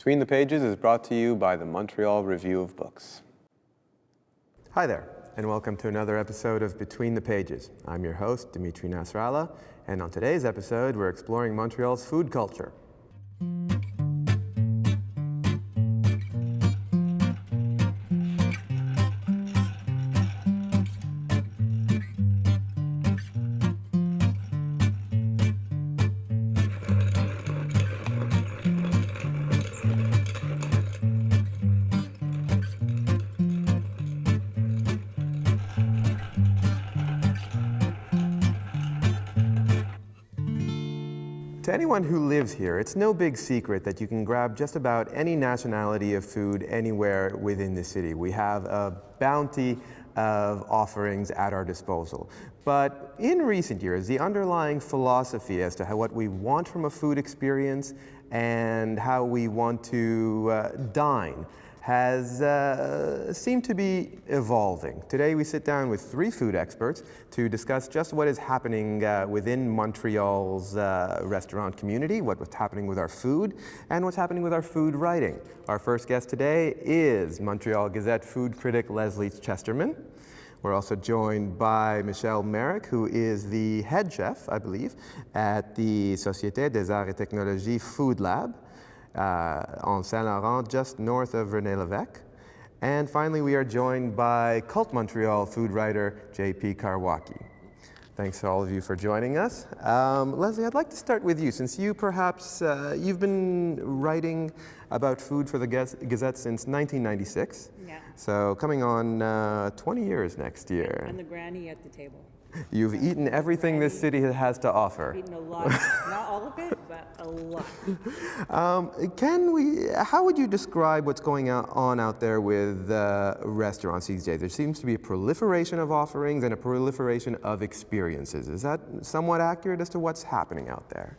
Between the Pages is brought to you by the Montreal Review of Books. Hi there, and welcome to another episode of Between the Pages. I'm your host, Dimitri Nasrallah, and on today's episode, we're exploring Montreal's food culture. To anyone who lives here, it's no big secret that you can grab just about any nationality of food anywhere within the city. We have a bounty of offerings at our disposal. But in recent years, the underlying philosophy as to what we want from a food experience and how we want to dine has seemed to be evolving. Today we sit down with three food experts to discuss just what is happening within Montreal's restaurant community, what's happening with our food, and what's happening with our food writing. Our first guest today is Montreal Gazette food critic Lesley Chesterman. We're also joined by Michelle Marek, who is the head chef, I believe, at the Société des Arts et Technologies Foodlab. On Saint-Laurent, just north of René-Lévesque. And finally, we are joined by Cult Montreal food writer J.P. Karwcki. Thanks to all of you for joining us. Lesley, I'd like to start with you, since you perhaps, you've been writing about food for the Gazette since 1996. Yeah. So coming on 20 years next year. I'm the granny at the table. You've eaten everything this city has to offer. I've eaten a lot, not all of it, but a lot. How would you describe what's going on out there with restaurants these days? There seems to be a proliferation of offerings and a proliferation of experiences. Is that somewhat accurate as to what's happening out there?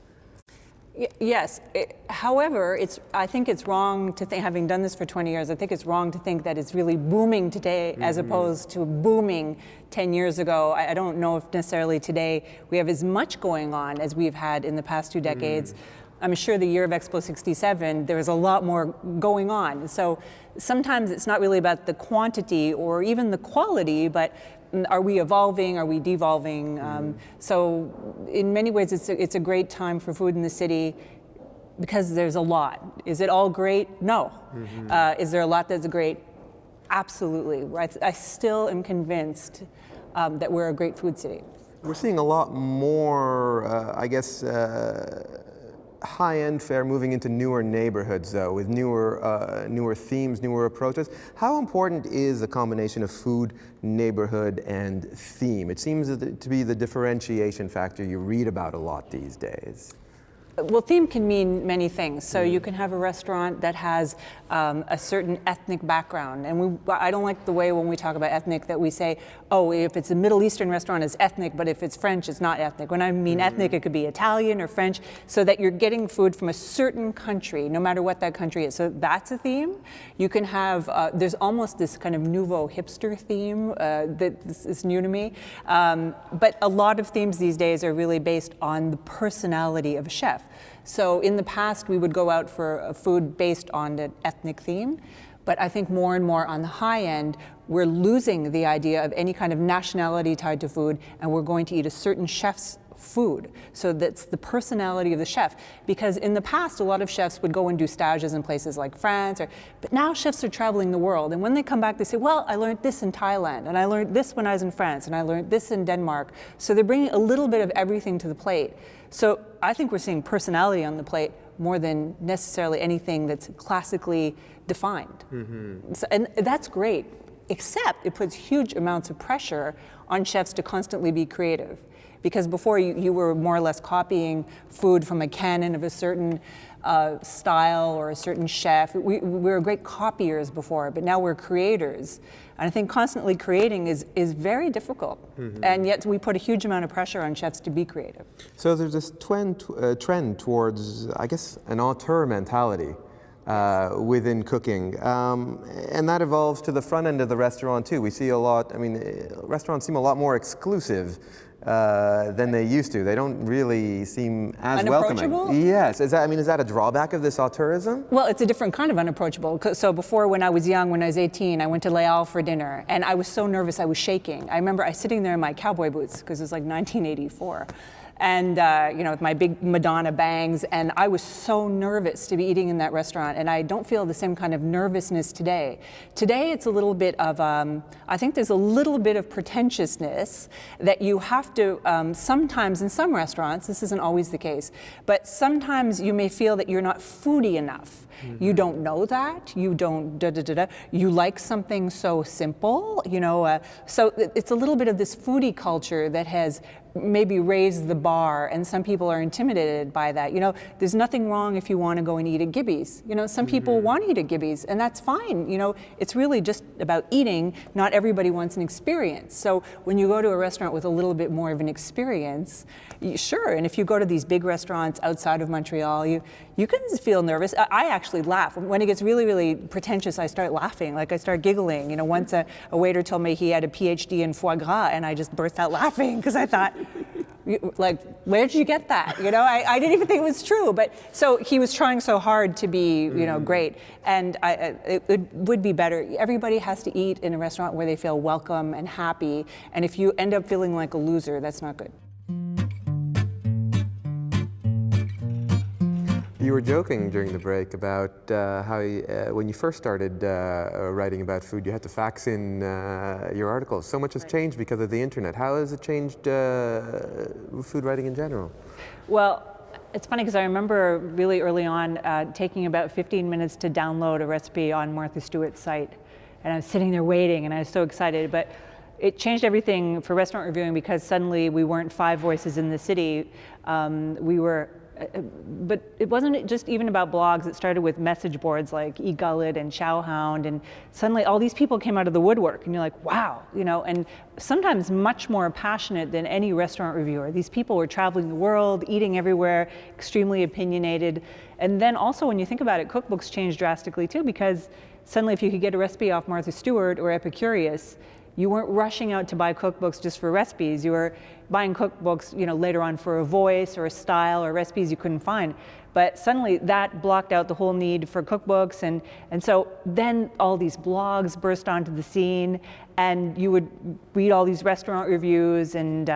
Yes. However, I think it's wrong to think, having done this for 20 years, I think it's wrong to think that it's really booming today as opposed to booming 10 years ago. I don't know if necessarily today we have as much going on as we've had in the past 2 decades. I'm sure the year of Expo 67, there was a lot more going on. So sometimes it's not really about the quantity or even the quality, but are we evolving? Are we devolving? So in many ways, it's a great time for food in the city because there's a lot. Is it all great? No. Is there a lot that's great? Absolutely. I still am convinced that we're a great food city. We're seeing a lot more, high-end fare moving into newer neighborhoods, though, with newer themes, newer approaches. How important is the combination of food, neighborhood, and theme? It seems to be the differentiation factor you read about a lot these days. Well, theme can mean many things. So you can have a restaurant that has a certain ethnic background. And I don't like the way when we talk about ethnic that we say, oh, if it's a Middle Eastern restaurant, it's ethnic, but if it's French, it's not ethnic. When I mean ethnic, it could be Italian or French, so that you're getting food from a certain country, no matter what that country is. So that's a theme. You can have, there's almost this kind of nouveau hipster theme that is new to me. But a lot of themes these days are really based on the personality of a chef. So in the past, we would go out for food based on an ethnic theme, but I think more and more on the high end, we're losing the idea of any kind of nationality tied to food, and we're going to eat a certain chef's food. So that's the personality of the chef. Because in the past, a lot of chefs would go and do stages in places like France, but now chefs are traveling the world. And when they come back, they say, well, I learned this in Thailand, and I learned this when I was in France, and I learned this in Denmark. So they're bringing a little bit of everything to the plate. So I think we're seeing personality on the plate more than necessarily anything that's classically defined. So, and that's great, except it puts huge amounts of pressure on chefs to constantly be creative. Because before you were more or less copying food from a canon of a certain style or a certain chef. We were great copiers before, but now we're creators. And I think constantly creating is very difficult. And yet we put a huge amount of pressure on chefs to be creative. So there's this trend towards, I guess, an auteur mentality within cooking. And that evolves to the front end of the restaurant too. We see a lot, restaurants seem a lot more exclusive than they used to. They don't really seem as welcoming. Unapproachable? Yes. Is that a drawback of this tourism? Well, it's a different kind of unapproachable. So before, when I was young, when I was 18, I went to Leal for dinner, and I was so nervous, I was shaking. I remember I was sitting there in my cowboy boots, because it was like 1984. And with my big Madonna bangs, and I was so nervous to be eating in that restaurant, and I don't feel the same kind of nervousness today. Today it's a little bit of, I think there's a little bit of pretentiousness that you have to, sometimes in some restaurants, this isn't always the case, but sometimes you may feel that you're not foodie enough. Mm-hmm. You don't know that, you don't you like something so simple, so it's a little bit of this foodie culture that has maybe raise the bar, and some people are intimidated by that. There's nothing wrong if you want to go and eat at Gibby's. Some people want to eat at Gibby's, and that's fine. It's really just about eating. Not everybody wants an experience. So when you go to a restaurant with a little bit more of an experience, sure. And if you go to these big restaurants outside of Montreal, you can feel nervous. I actually laugh. When it gets really, really pretentious, I start laughing. Like I start giggling. Once a waiter told me he had a PhD in foie gras, and I just burst out laughing because I thought, like, where did you get that? I didn't even think it was true. But so he was trying so hard to be, great. And it would be better. Everybody has to eat in a restaurant where they feel welcome and happy. And if you end up feeling like a loser, that's not good. You were joking during the break about how when you first started writing about food, you had to fax in your articles. So much has changed because of the internet. How has it changed food writing in general? Well, it's funny because I remember really early on taking about 15 minutes to download a recipe on Martha Stewart's site. And I was sitting there waiting, and I was so excited. But it changed everything for restaurant reviewing because suddenly we weren't five voices in the city. But it wasn't just even about blogs. It started with message boards like eGullet and Chowhound, and suddenly all these people came out of the woodwork, and you're like, wow, and sometimes much more passionate than any restaurant reviewer. These people were traveling the world, eating everywhere, extremely opinionated. And then also when you think about it, cookbooks changed drastically too, because suddenly if you could get a recipe off Martha Stewart or Epicurious, you weren't rushing out to buy cookbooks just for recipes. You were buying cookbooks, later on for a voice or a style or recipes you couldn't find. But suddenly that blocked out the whole need for cookbooks. And so then all these blogs burst onto the scene, and you would read all these restaurant reviews. And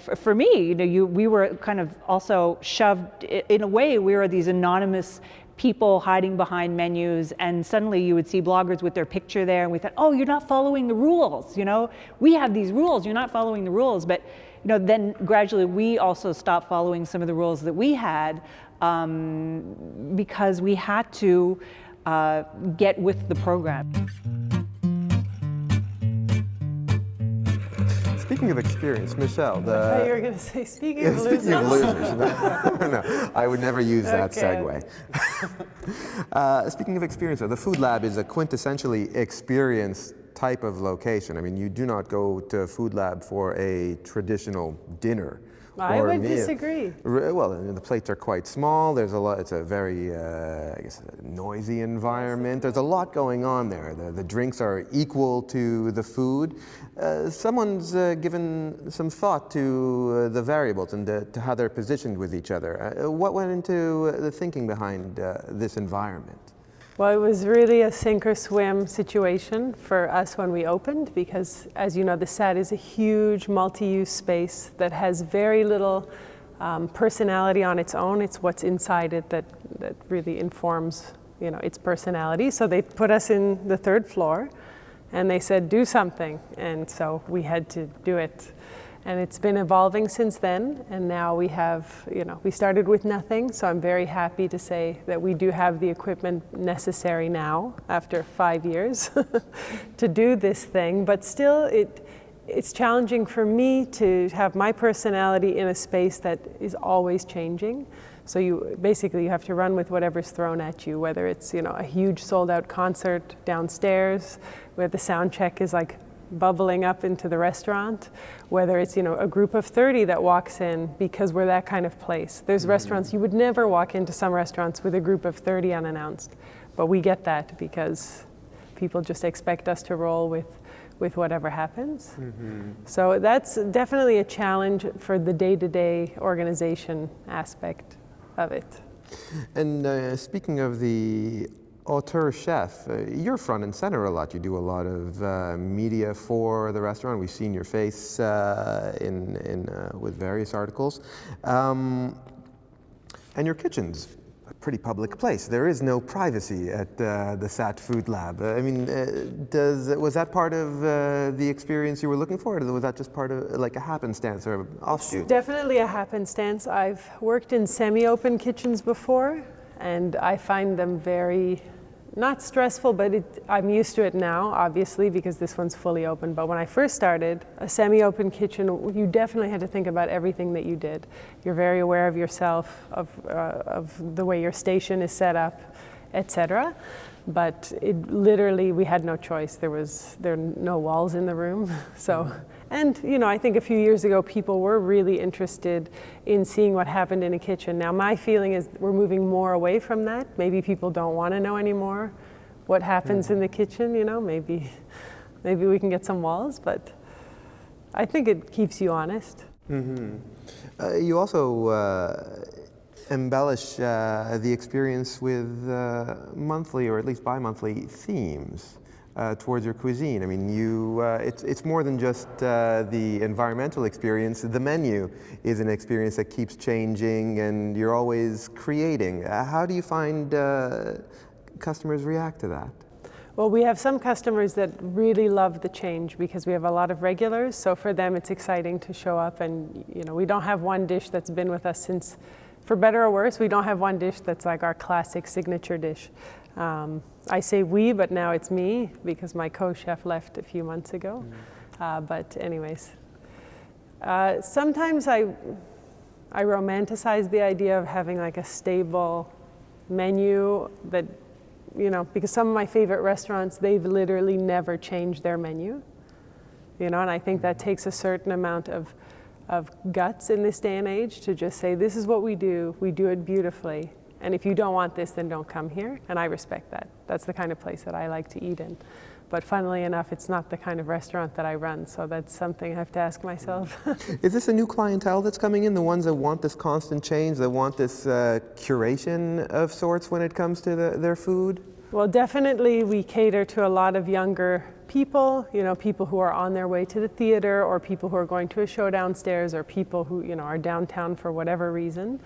for me, we were kind of also shoved, in a way, we were these anonymous people hiding behind menus, and suddenly you would see bloggers with their picture there, and we thought, oh, you're not following the rules, we have these rules, you're not following the rules. But then gradually we also stopped following some of the rules that we had because we had to get with the program. Speaking of experience, Michelle. I thought you were going to say, speaking of losers. Speaking of losers. No, I would never use that segue. Speaking of experience, the Foodlab is a quintessentially experience type of location. I mean, you do not go to Foodlab for a traditional dinner. I would disagree. Well, the plates are quite small. There's a lot. It's a very, noisy environment. There's a lot going on there. The drinks are equal to the food. Someone's given some thought to the variables and to how they're positioned with each other. What went into the thinking behind this environment? Well, it was really a sink or swim situation for us when we opened, because as you know, the SAT is a huge multi-use space that has very little personality on its own. It's what's inside it that really informs, its personality. So they put us in the third floor and they said, do something. And so we had to do it. And it's been evolving since then, and now we have, we started with nothing, so I'm very happy to say that we do have the equipment necessary now, after 5 years, to do this thing. But still, it's challenging for me to have my personality in a space that is always changing. So you have to run with whatever's thrown at you, whether it's, a huge sold-out concert downstairs, where the sound check is like bubbling up into the restaurant, whether it's a group of 30 that walks in, because we're that kind of place. There's restaurants, you would never walk into some restaurants with a group of 30 unannounced, but we get that because people just expect us to roll with whatever happens. So that's definitely a challenge for the day-to-day organization aspect of it. And speaking of the auteur chef, you're front and center a lot. You do a lot of media for the restaurant. We've seen your face with various articles. And your kitchen's a pretty public place. There is no privacy at the SAT Foodlab. I mean, was that part of the experience you were looking for, or was that just part of like a happenstance or offshoot? It's definitely a happenstance. I've worked in semi-open kitchens before, and I find them very, not stressful, but I'm used to it now, obviously, because this one's fully open. But when I first started, a semi-open kitchen, you definitely had to think about everything that you did. You're very aware of yourself, of the way your station is set up, etc. But it literally, we had no choice. There are no walls in the room, so. And I think a few years ago, people were really interested in seeing what happened in a kitchen. Now, my feeling is we're moving more away from that. Maybe people don't want to know anymore what happens in the kitchen. Maybe we can get some walls, but I think it keeps you honest. You also embellish the experience with monthly, or at least bi-monthly, themes towards your cuisine. I mean, it's more than just the environmental experience. The menu is an experience that keeps changing, and you're always creating. How do you find customers react to that? Well, we have some customers that really love the change because we have a lot of regulars. So for them, it's exciting to show up, and we don't have one dish that's been with us since, for better or worse, we don't have one dish that's like our classic signature dish. I say we, but now it's me because my co-chef left a few months ago. But anyways, sometimes I romanticize the idea of having like a stable menu that, because some of my favorite restaurants, they've literally never changed their menu, and I think that takes a certain amount of guts in this day and age to just say, this is what we do it beautifully. And if you don't want this, then don't come here. And I respect that. That's the kind of place that I like to eat in. But funnily enough, it's not the kind of restaurant that I run. So that's something I have to ask myself. Is this a new clientele that's coming in? The ones that want this constant change, that want this curation of sorts when it comes to their food? Well, definitely we cater to a lot of younger people, people who are on their way to the theater, or people who are going to a show downstairs, or people who, are downtown for whatever reason.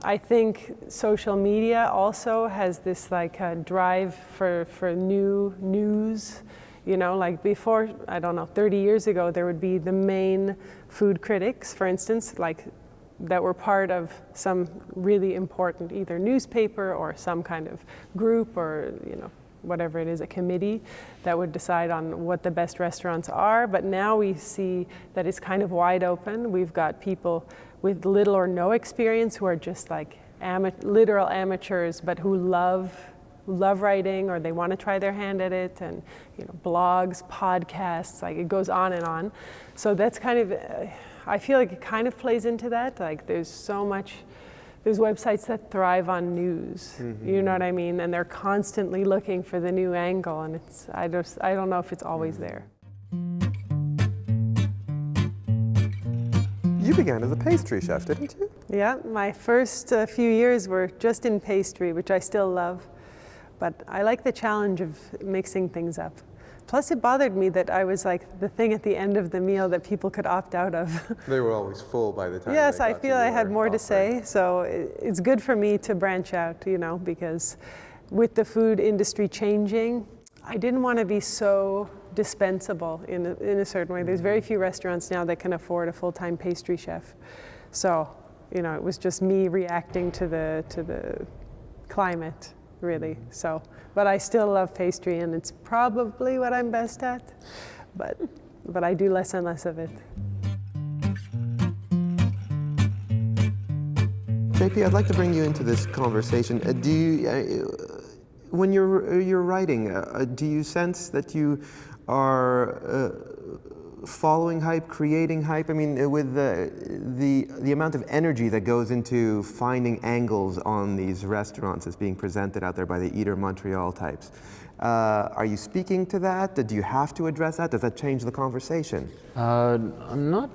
I think social media also has this like drive for new news. Like before, I don't know, 30 years ago, there would be the main food critics, for instance, like that were part of some really important either newspaper or some kind of group, or whatever it is, a committee that would decide on what the best restaurants are. But now we see that it's kind of wide open. We've got people with little or no experience who are just like literal amateurs, but who love writing, or they want to try their hand at it, and blogs, podcasts, like it goes on and on. So that's kind of, I feel like it kind of plays into that. Like there's websites that thrive on news, you know what I mean? And they're constantly looking for the new angle, and I don't know if it's always there. You began as a pastry chef, didn't you? Yeah, my first few years were just in pastry, which I still love. But I like the challenge of mixing things up. Plus, it bothered me that I was like the thing at the end of the meal that people could opt out of. They were always full by the time. Yes, I feel I had more to say. So it's good for me to branch out, because with the food industry changing, I didn't want to be so dispensable in a certain way. There's very few restaurants now that can afford a full-time pastry chef. So, it was just me reacting to the climate, really. So, but I still love pastry, and it's probably what I'm best at. But I do less and less of it. JP, I'd like to bring you into this conversation. Do you, when you're writing, do you sense that you are following hype, creating hype? I mean, with the amount of energy that goes into finding angles on these restaurants as being presented out there by the Eater Montreal types. Are you speaking to that? Do you have to address that? Does that change the conversation? I'm not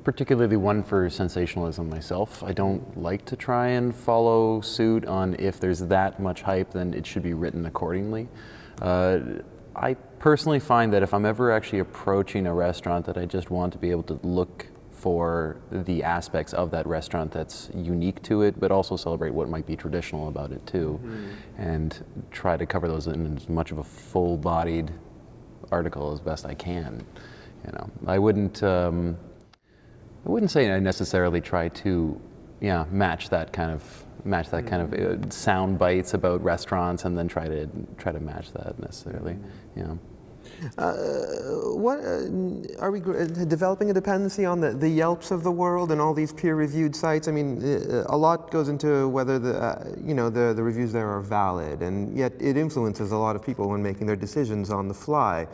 particularly one for sensationalism myself. I don't like to try and follow suit on if there's that much hype, then it should be written accordingly. I personally find that if I'm ever actually approaching a restaurant, that I just want to be able to look for the aspects of that restaurant that's unique to it, but also celebrate what might be traditional about it too, and try to cover those in as much of a full-bodied article as best I can. You know, I wouldn't say I necessarily try to, match that kind of sound bites about restaurants and then try to match that necessarily. What are we developing a dependency on the Yelps of the world and all these peer-reviewed sites? I mean, a lot goes into whether the reviews there are valid, and yet it influences a lot of people when making their decisions on the fly.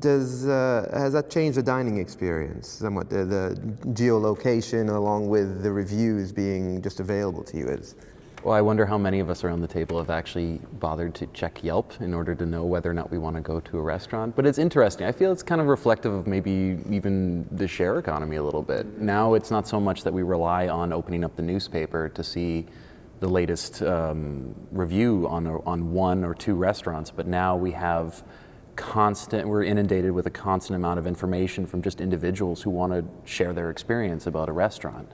Has that changed the dining experience somewhat? The geolocation, along with the reviews being just available to you, is. Well, I wonder how many of us around the table have actually bothered to check Yelp in order to know whether or not we want to go to a restaurant. But it's interesting. I feel it's kind of reflective of maybe even the share economy a little bit. Now it's not so much that we rely on opening up the newspaper to see the latest review on one or two restaurants, but now we have we're inundated with a constant amount of information from just individuals who want to share their experience about a restaurant.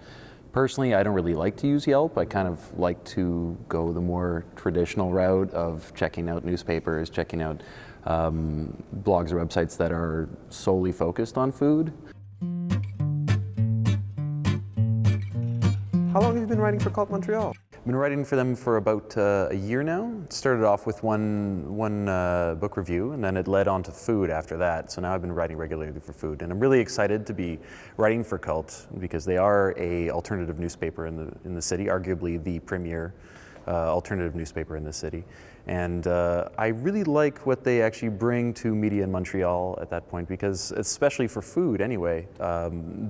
Personally, I don't really like to use Yelp. I kind of like to go the more traditional route of checking out newspapers, checking out blogs or websites that are solely focused on food. How long have you been writing for Cult Montreal? I've been writing for them for about a year now. It started off with one book review, and then it led on to food after that. So now I've been writing regularly for food, and I'm really excited to be writing for Cult because they are a alternative newspaper in the city, arguably the premier alternative newspaper in the city. And I really like what they actually bring to media in Montreal at that point, because especially for food anyway,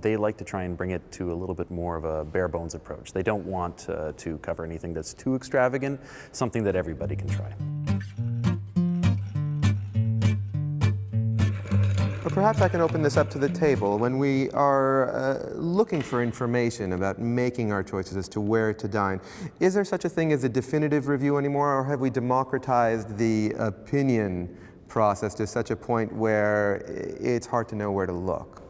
they like to try and bring it to a little bit more of a bare bones approach. They don't want to cover anything that's too extravagant, something that everybody can try. Well, perhaps I can open this up to the table. When we are looking for information about making our choices as to where to dine, is there such a thing as a definitive review anymore, or have we democratized the opinion process to such a point where it's hard to know where to look?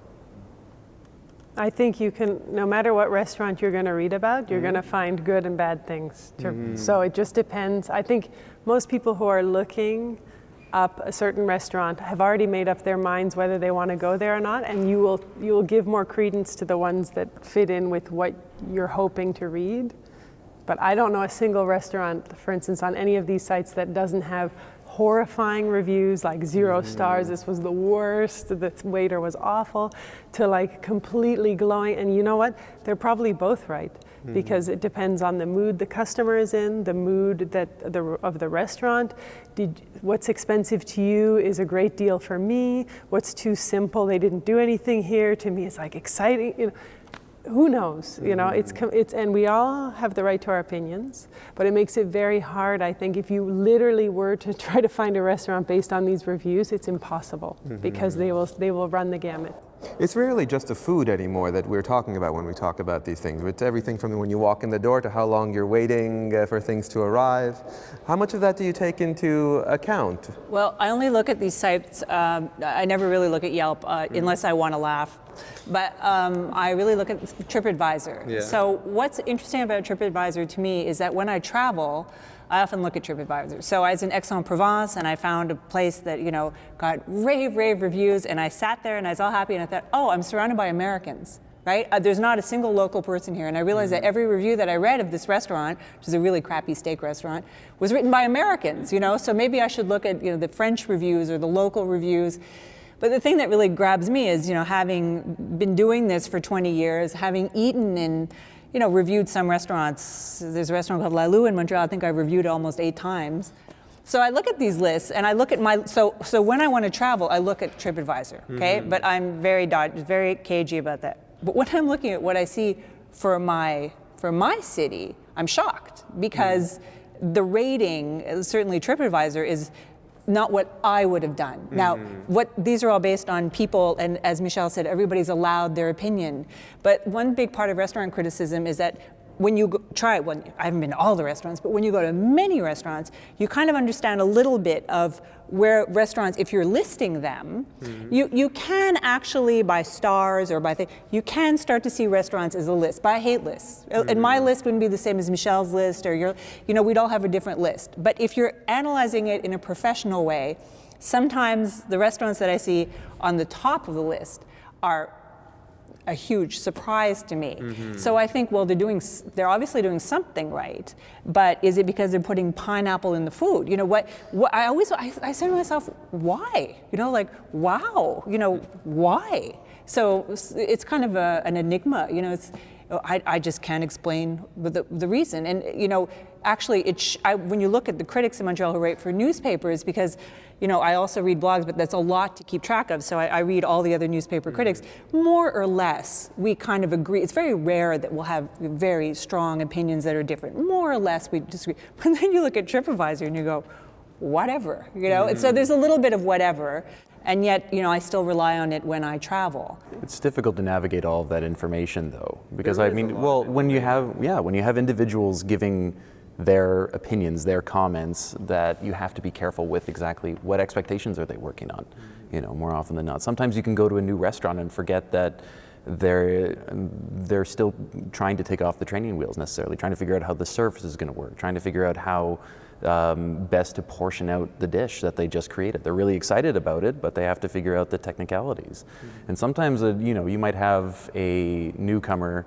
I think you can, no matter what restaurant you're going to read about, you're going to find good and bad things. So it just depends. I think most people who are looking up a certain restaurant have already made up their minds whether they want to go there or not, and you will give more credence to the ones that fit in with what you're hoping to read. But I don't know a single restaurant, for instance, on any of these sites that doesn't have horrifying reviews like 0 stars, this was the worst, the waiter was awful, to like completely glowing. And you know what? They're probably both right, because it depends on the mood the customer is in, the mood of the restaurant. What's expensive to you is a great deal for me. What's too simple, they didn't do anything here, to me it's like exciting. You know, who knows? You know, it's and we all have the right to our opinions, but it makes it very hard. I think if you literally were to try to find a restaurant based on these reviews, it's impossible, because they will run the gamut. It's rarely just the food anymore that we're talking about when we talk about these things. It's everything from when you walk in the door to how long you're waiting for things to arrive. How much of that do you take into account? Well, I only look at these sites. I never really look at Yelp unless I want to laugh. But I really look at TripAdvisor. Yeah. So what's interesting about TripAdvisor to me is that when I travel, I often look at TripAdvisor. So I was in Aix-en-Provence and I found a place that, got rave reviews, and I sat there and I was all happy and I thought, oh, I'm surrounded by Americans, right? There's not a single local person here. And I realized that every review that I read of this restaurant, which is a really crappy steak restaurant, was written by Americans, So maybe I should look at, the French reviews or the local reviews. But the thing that really grabs me is, having been doing this for 20 years, having eaten in, reviewed some restaurants. There's a restaurant called La Lou in Montreal. I think I reviewed it almost 8 times. So I look at these lists, and I look at so when I want to travel, I look at TripAdvisor, okay? But I'm very cagey about that. But when I'm looking at what I see for my city, I'm shocked, because the rating, certainly TripAdvisor, is not what I would have done. Now, these are all based on people, and as Michelle said, everybody's allowed their opinion. But one big part of restaurant criticism is that when you I haven't been to all the restaurants, but when you go to many restaurants, you kind of understand a little bit of where restaurants, if you're listing them, you can actually, by stars or by you can start to see restaurants as a list. But I hate lists. And my list wouldn't be the same as Michelle's list, or we'd all have a different list. But if you're analyzing it in a professional way, sometimes the restaurants that I see on the top of the list are a huge surprise to me. So I think, well, they're obviously doing something right, but is it because they're putting pineapple in the food? What I say to myself, why? Wow, why? So it's kind of an enigma. I just can't explain the reason. And actually, when you look at the critics in Montreal who write for newspapers, because I also read blogs, but that's a lot to keep track of. So I read all the other newspaper critics. More or less, we kind of agree. It's very rare that we'll have very strong opinions that are different. More or less, we disagree. But then you look at TripAdvisor and you go, whatever, And so there's a little bit of whatever. And yet, I still rely on it when I travel. It's difficult to navigate all of that information, though, because when you have individuals giving their opinions, their comments, that you have to be careful with exactly what expectations are they working on, more often than not. Sometimes you can go to a new restaurant and forget that they're still trying to take off the training wheels necessarily, trying to figure out how the service is going to work, trying to figure out how best to portion out the dish that they just created. They're really excited about it, but they have to figure out the technicalities. And sometimes, you might have a newcomer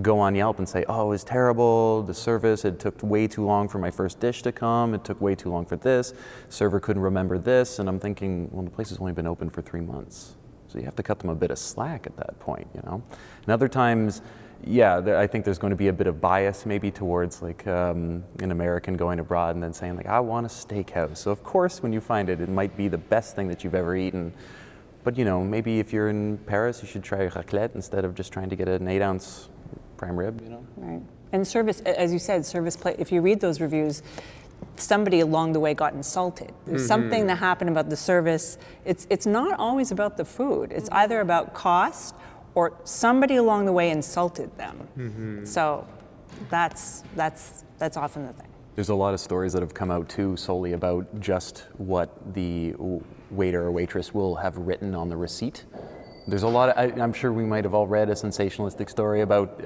go on Yelp and say, oh, it was terrible, the service, it took way too long for my first dish to come, it took way too long for this, server couldn't remember this, and I'm thinking, well, the place has only been open for 3 months. So you have to cut them a bit of slack at that point, And other times, I think there's going to be a bit of bias maybe towards an American going abroad and then saying I want a steakhouse. So of course, when you find it, it might be the best thing that you've ever eaten. But maybe if you're in Paris, you should try raclette instead of just trying to get an 8-ounce prime rib, Right. And service, as you said, if you read those reviews, somebody along the way got insulted. There's something that happened about the service. It's not always about the food. It's either about cost or somebody along the way insulted them. So that's often the thing. There's a lot of stories that have come out too solely about just what the waiter or waitress will have written on the receipt. There's a lot of, I'm sure we might have all read a sensationalistic story about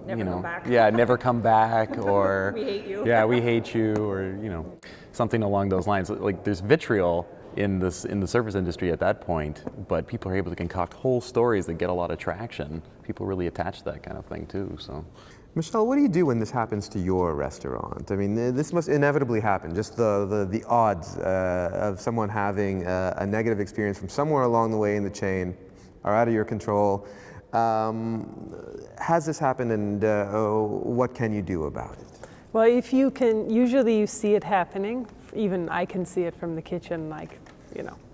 never come back, or we hate you. Yeah, we hate you, or something along those lines. There's vitriol in the service industry at that point, but people are able to concoct whole stories that get a lot of traction. People really attach to that kind of thing too. So, Michelle, what do you do when this happens to your restaurant? I mean, this must inevitably happen. Just the odds of someone having a negative experience from somewhere along the way in the chain are out of your control. Has this happened, and what can you do about it? Well, if you can, usually you see it happening. Even I can see it from the kitchen,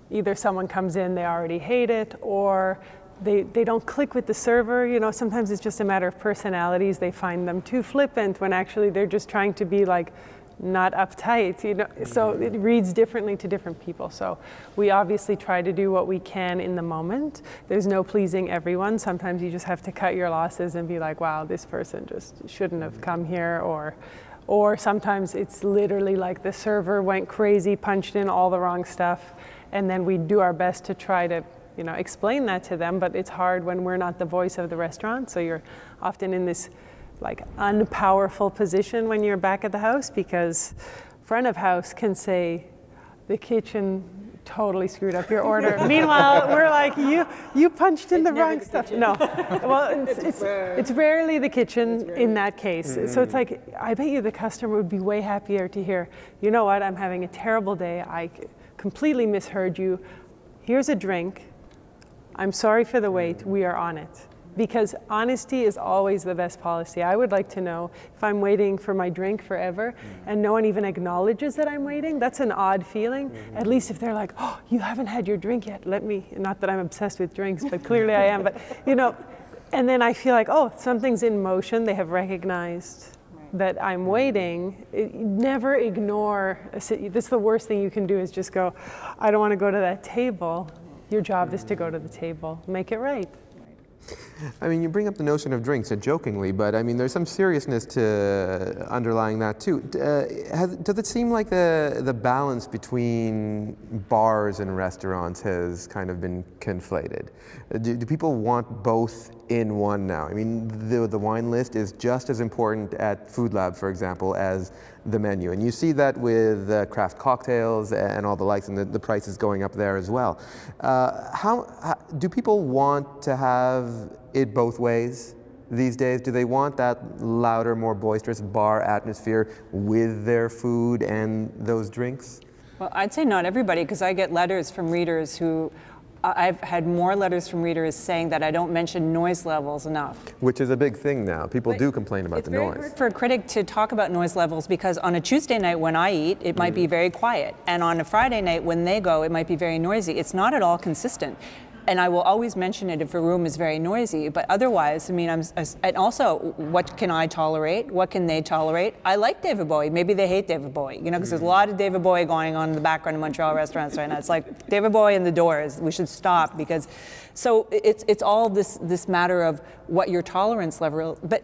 either someone comes in, they already hate it, or they don't click with the server. Sometimes it's just a matter of personalities. They find them too flippant when actually they're just trying to be not uptight, so it reads differently to different people. So we obviously try to do what we can in the moment. There's no pleasing everyone. Sometimes you just have to cut your losses and be like, wow, this person just shouldn't have come here, or sometimes it's literally like the server went crazy, punched in all the wrong stuff, and then we do our best to try to explain that to them, but it's hard when we're not the voice of the restaurant, so you're often in this unpowerful position when you're back at the house, because front of house can say the kitchen totally screwed up your order. Meanwhile, we're like, you punched in the wrong stuff. No, well, it's rarely the kitchen in that case. So it's I bet you the customer would be way happier to hear, you know what, I'm having a terrible day. I completely misheard you. Here's a drink. I'm sorry for the wait. We are on it. because honesty is always the best policy. I would like to know if I'm waiting for my drink forever and no one even acknowledges that I'm waiting, that's an odd feeling. At least if they're like, oh, you haven't had your drink yet, let me, not that I'm obsessed with drinks, but clearly I am, but you know, and then I feel like, oh, something's in motion, they have recognized that I'm waiting. Never ignore, this is the worst thing you can do is just go, I don't want to go to that table. Your job is to go to the table, make it right. I mean, you bring up the notion of drinks jokingly, but I mean, there's some seriousness to underlying that too. Does it seem like the balance between bars and restaurants has kind of been conflated? Do people want both in one now? I mean, the wine list is just as important at Foodlab, for example, as the menu. And you see that with craft cocktails and all the likes, and the prices going up there as well. How do people want to have it both ways these days? Do they want that louder, more boisterous bar atmosphere with their food and those drinks? Well, I'd say not everybody, because I get letters from readers who, I've had more letters from readers saying that I don't mention noise levels enough. Which is a big thing now. People do complain about the noise. It's very hard for a critic to talk about noise levels, because on a Tuesday night when I eat, it might be very quiet. And on a Friday night when they go, it might be very noisy. It's not at all consistent. And I will always mention it if a room is very noisy, but otherwise, I mean, and also, what can I tolerate? What can they tolerate? I like David Bowie. Maybe they hate David Bowie, you know, because there's a lot of David Bowie going on in the background of Montreal restaurants right now. It's like David Bowie and the Doors. We should stop, because, so it's all this matter of what your tolerance level. But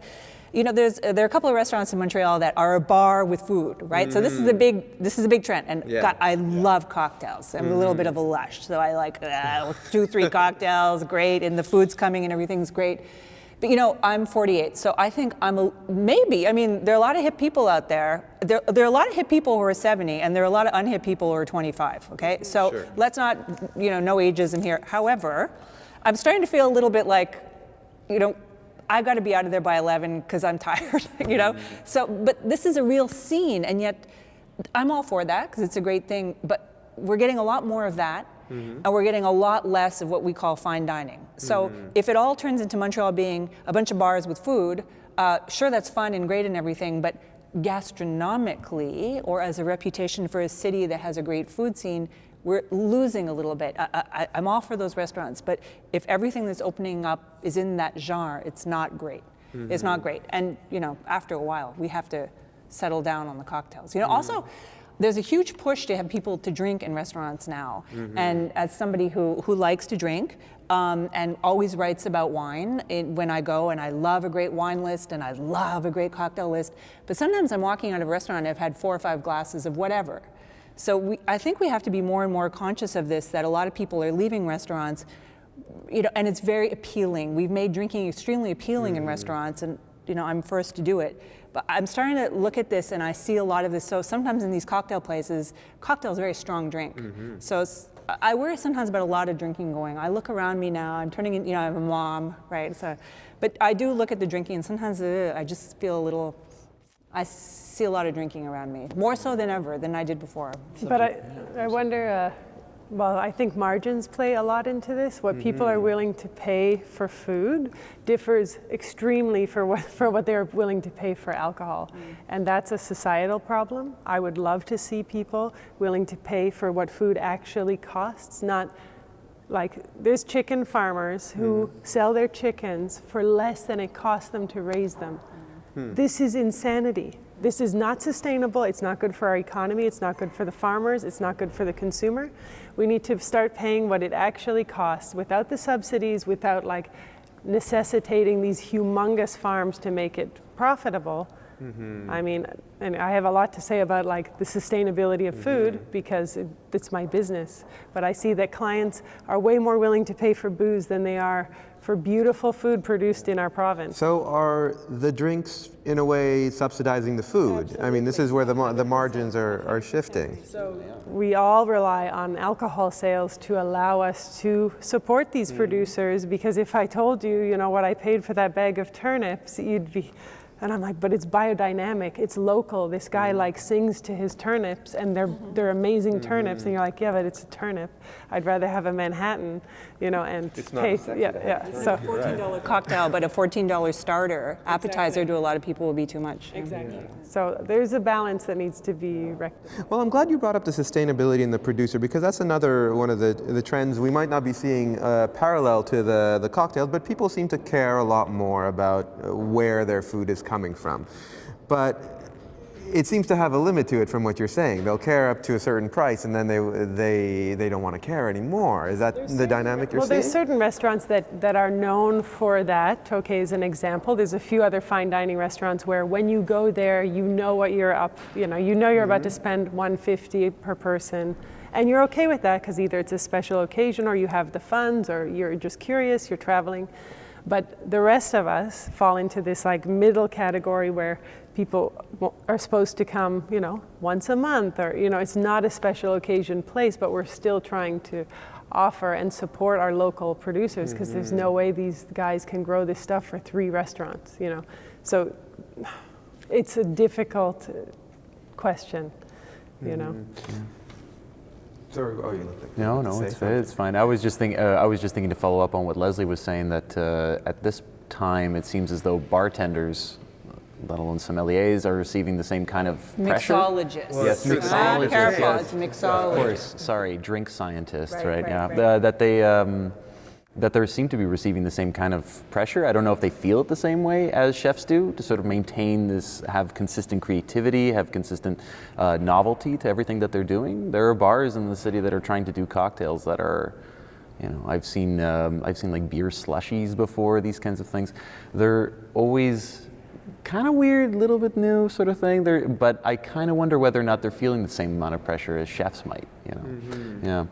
you know, there are a couple of restaurants in Montreal that are a bar with food, right? So this is a big trend. And God, I love cocktails. I'm a little bit of a lush, so I like 2-3 cocktails, great, and the food's coming and everything's great. But you know, I'm 48, so I think I mean, there are a lot of hip people out there. There are a lot of hip people who are 70, and there are a lot of unhip people who are 25, okay? So let's not, you know, no ageism here. However, I'm starting to feel a little bit like, you know, I've got to be out of there by 11 because I'm tired, you know? So, but this is a real scene, and yet I'm all for that because it's a great thing, but we're getting a lot more of that, and we're getting a lot less of what we call fine dining. So if it all turns into Montreal being a bunch of bars with food, sure, that's fun and great and everything, but gastronomically, or as a reputation for a city that has a great food scene, we're losing a little bit. I'm all for those restaurants, but if everything that's opening up is in that genre, it's not great. It's not great. And you know, after a while, we have to settle down on the cocktails. You know, also, there's a huge push to have people to drink in restaurants now. And as somebody who likes to drink and always writes about wine when I go, and I love a great wine list and I love a great cocktail list, but sometimes I'm walking out of a restaurant and I've had 4 or 5 glasses of whatever. So I think we have to be more and more conscious of this, that a lot of people are leaving restaurants, you know, and it's very appealing. We've made drinking extremely appealing in restaurants, and you know, I'm first to do it. But I'm starting to look at this, and I see a lot of this. So sometimes in these cocktail places, cocktail is a very strong drink. So I worry sometimes about a lot of drinking going. I look around me now, I'm turning in, you know, I'm a mom, right? So, but I do look at the drinking, and sometimes I just feel a little, I see a lot of drinking around me, more so than ever than I did before. But I wonder, well, I think margins play a lot into this. What people are willing to pay for food differs extremely for what they're willing to pay for alcohol. And that's a societal problem. I would love to see people willing to pay for what food actually costs, not like there's chicken farmers who sell their chickens for less than it costs them to raise them. This is insanity. This is not sustainable. It's not good for our economy. It's not good for the farmers. It's not good for the consumer. We need to start paying what it actually costs without the subsidies, without like necessitating these humongous farms to make it profitable. I mean, and I have a lot to say about like the sustainability of food because it's my business. But I see that clients are way more willing to pay for booze than they are for beautiful food produced in our province. So are the drinks, in a way, subsidizing the food? Absolutely. I mean, this is where the margins are shifting. So we all rely on alcohol sales to allow us to support these producers, because if I told you, you know, what I paid for that bag of turnips, you'd be And I'm like, but it's biodynamic, it's local. This guy like sings to his turnips, and they're amazing turnips. And you're like, yeah, but it's a turnip. I'd rather have a Manhattan, you know, and It's not pay. as sexy to have. So $14 cocktail, but a $14 starter appetizer to a lot of people will be too much. exactly. So there's a balance that needs to be rectified. Well, I'm glad you brought up the sustainability in the producer, because that's another one of the trends we might not be seeing parallel to the cocktails, but people seem to care a lot more about where their food is coming from. But it seems to have a limit to it from what you're saying. They'll care up to a certain price, and then they don't want to care anymore. Is that the dynamic you're Well, seeing? there's certain restaurants that are known for that. Okay, as an example, there's a few other fine dining restaurants where when you go there, you know what you're up, you know you're about to spend $150 per person, and you're okay with that because either it's a special occasion or you have the funds or you're just curious, you're traveling. But the rest of us fall into this like middle category where people are supposed to come, you know, once a month, or, you know, it's not a special occasion place, but we're still trying to offer and support our local producers, because there's no way these guys can grow this stuff for 3 restaurants, you know. So it's a difficult question, you know. Sorry, oh, you looked like No, you no, wanted to say it's fine. I was just thinking to follow up on what Lesley was saying, that at this time it seems as though bartenders, let alone sommeliers, are receiving the same kind of pressure. Mixologists. Yes, Not mixologists, careful, yes. it's mixologists. Of course, sorry, drink scientists, right? right, Yeah, right. that they seem to be receiving the same kind of pressure. I don't know if they feel it the same way as chefs do, to sort of maintain this, have consistent creativity, have consistent novelty to everything that they're doing. There are bars in the city that are trying to do cocktails that are, you know, I've seen like beer slushies before, these kinds of things. They're always kind of weird, little bit new sort of thing. But I kind of wonder whether or not they're feeling the same amount of pressure as chefs might, you know. Yeah.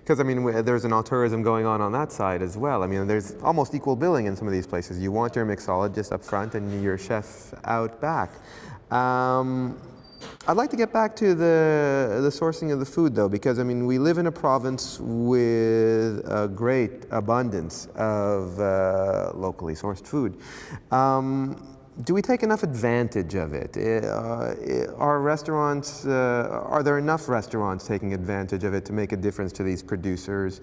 Because, I mean, there's an altruism going on that side as well. I mean, there's almost equal billing in some of these places. You want your mixologist up front and your chef out back. I'd like to get back to the sourcing of the food, though, because, I mean, we live in a province with a great abundance of locally sourced food. Do we take enough advantage of it? Are there enough restaurants taking advantage of it to make a difference to these producers?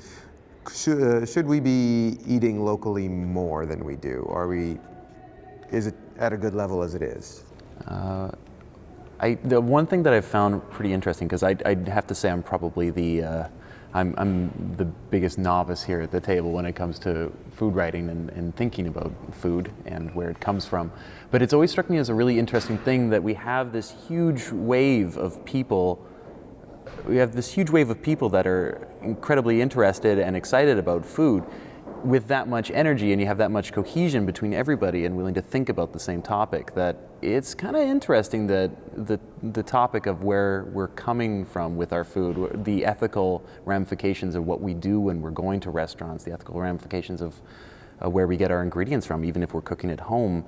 Should we be eating locally more than we do? Is it at a good level as it is? The one thing that I've found pretty interesting, because I'd have to say I'm probably I'm the biggest novice here at the table when it comes to food writing and thinking about food and where it comes from. But it's always struck me as a really interesting thing that we have this huge wave of people. We have this huge wave of people that are incredibly interested and excited about food, with that much energy, and you have that much cohesion between everybody and willing to think about the same topic, that it's kind of interesting that the topic of where we're coming from with our food, the ethical ramifications of what we do when we're going to restaurants, the ethical ramifications of where we get our ingredients from, even if we're cooking at home,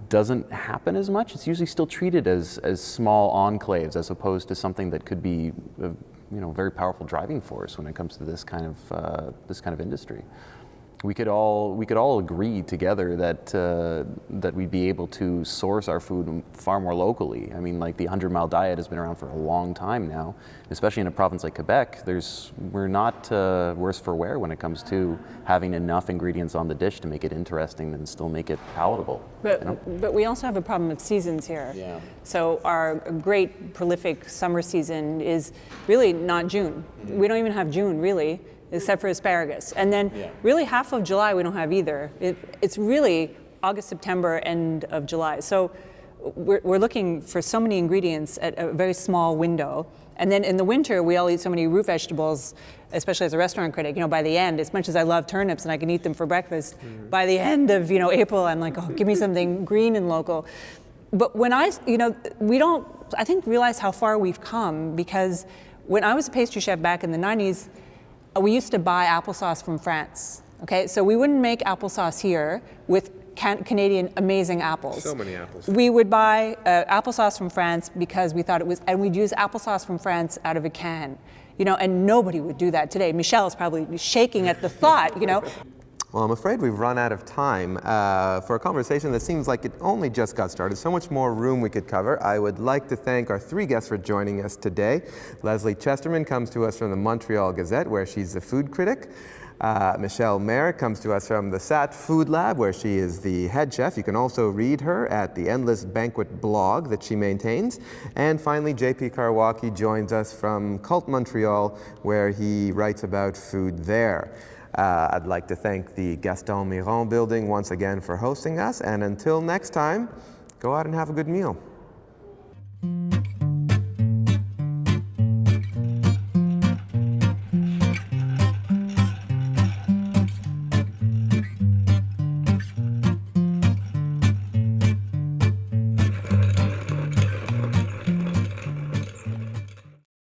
doesn't happen as much. It's usually still treated as small enclaves, as opposed to something that could be a very powerful driving force when it comes to this kind of industry. We could all agree together that we'd be able to source our food far more locally. I mean, like the 100-mile diet has been around for a long time now, especially in a province like Quebec. We're not worse for wear when it comes to having enough ingredients on the dish to make it interesting and still make it palatable. But we also have a problem with seasons here. Yeah. So our great prolific summer season is really not June. Mm-hmm. We don't even have June really, except for asparagus. And then really half of July we don't have either. It's really August, September, end of July. So we're looking for so many ingredients at a very small window. And then in the winter, we all eat so many root vegetables, especially as a restaurant critic. You know, by the end, as much as I love turnips and I can eat them for breakfast, by the end of, April, I'm like, oh, give me something green and local. But when we don't, I think, realize how far we've come, because when I was a pastry chef back in the 90s, we used to buy applesauce from France. Okay, so we wouldn't make applesauce here with Canadian amazing apples. So many apples. We would buy applesauce from France because we thought it was, and we'd use applesauce from France out of a can. And nobody would do that today. Michelle is probably shaking at the thought. Well, I'm afraid we've run out of time for a conversation that seems like it only just got started. So much more room we could cover. I would like to thank our 3 guests for joining us today. Lesley Chesterman comes to us from the Montreal Gazette, where she's a food critic. Michelle Marek comes to us from the SAT Foodlab, where she is the head chef. You can also read her at the Endless Banquet blog that she maintains. And finally, JP Karwcki joins us from Cult Montreal, where he writes about food there. I'd like to thank the Gaston-Miron building once again for hosting us. And until next time, go out and have a good meal.